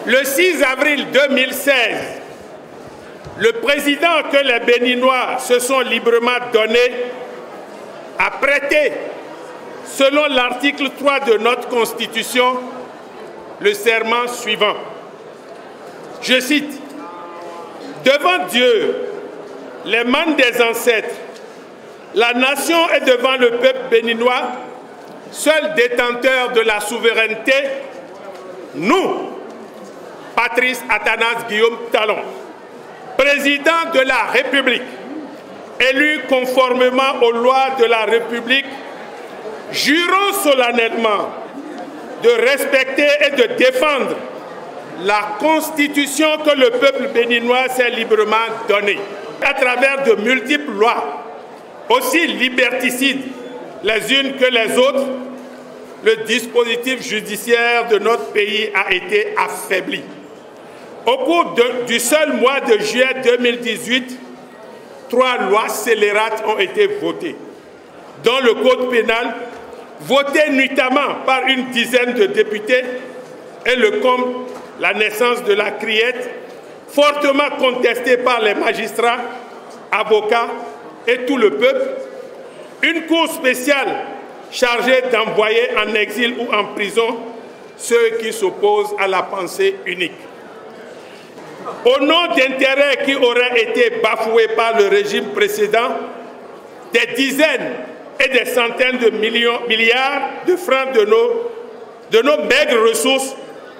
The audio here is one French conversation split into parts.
Le 6 avril 2016, le président que les Béninois se sont librement donné a prêté, selon l'article 3 de notre Constitution, le serment suivant. Je cite, « Devant Dieu, les mânes des ancêtres, la nation est devant le peuple béninois, seul détenteur de la souveraineté, nous, Patrice Athanase Guillaume Talon, président de la République, élu conformément aux lois de la République, jurons solennellement de respecter et de défendre la Constitution que le peuple béninois s'est librement donnée, à travers de multiples lois, aussi liberticides les unes que les autres. Le dispositif judiciaire de notre pays a été affaibli. Au cours du seul mois de juillet 2018, 3 lois scélérates ont été votées, dont le Code pénal, voté nuitamment par une dizaine de députés, et le comble, la naissance de la criette, fortement contestée par les magistrats, avocats et tout le peuple, une cour spéciale chargée d'envoyer en exil ou en prison ceux qui s'opposent à la pensée unique. Au nom d'intérêts qui auraient été bafoués par le régime précédent, des dizaines et des centaines de milliards de francs de nos maigres ressources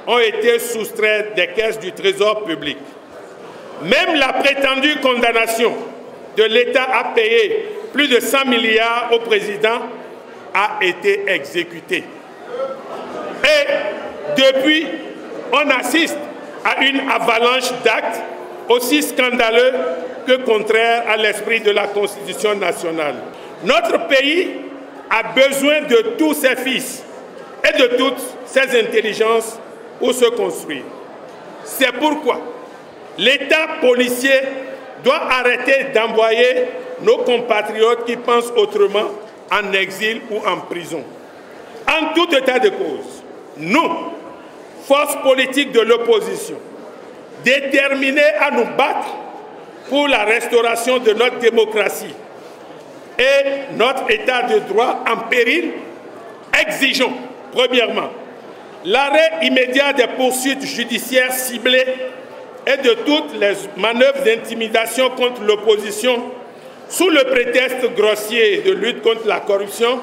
ont été soustraits des caisses du Trésor public. Même la prétendue condamnation de l'État à payer plus de 100 milliards au président a été exécutée. Et depuis, on assiste à une avalanche d'actes aussi scandaleux que contraires à l'esprit de la Constitution nationale. Notre pays a besoin de tous ses fils et de toutes ses intelligences pour se construire. C'est pourquoi l'État policier doit arrêter d'envoyer nos compatriotes qui pensent autrement en exil ou en prison. En tout état de cause, nous, force politique de l'opposition, déterminés à nous battre pour la restauration de notre démocratie et notre état de droit en péril, exigeons, premièrement, l'arrêt immédiat des poursuites judiciaires ciblées et de toutes les manœuvres d'intimidation contre l'opposition sous le prétexte grossier de lutte contre la corruption,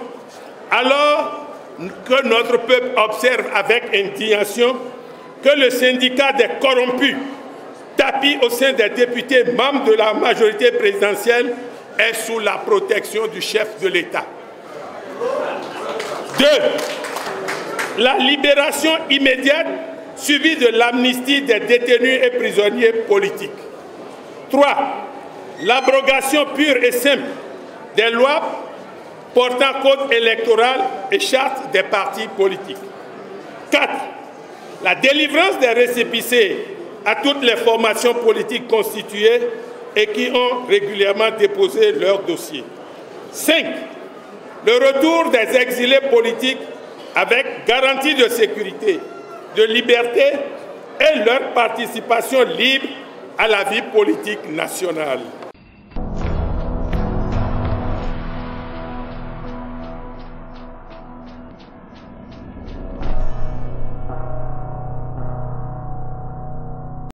alors que notre peuple observe avec indignation que le syndicat des corrompus, tapi au sein des députés membres de la majorité présidentielle, est sous la protection du chef de l'État. 2. La libération immédiate suivie de l'amnistie des détenus et prisonniers politiques. 3. L'abrogation pure et simple des lois portant code électoral et charte des partis politiques. 4. La délivrance des récépissés à toutes les formations politiques constituées et qui ont régulièrement déposé leurs dossiers. 5. Le retour des exilés politiques avec garantie de sécurité, de liberté et leur participation libre à la vie politique nationale.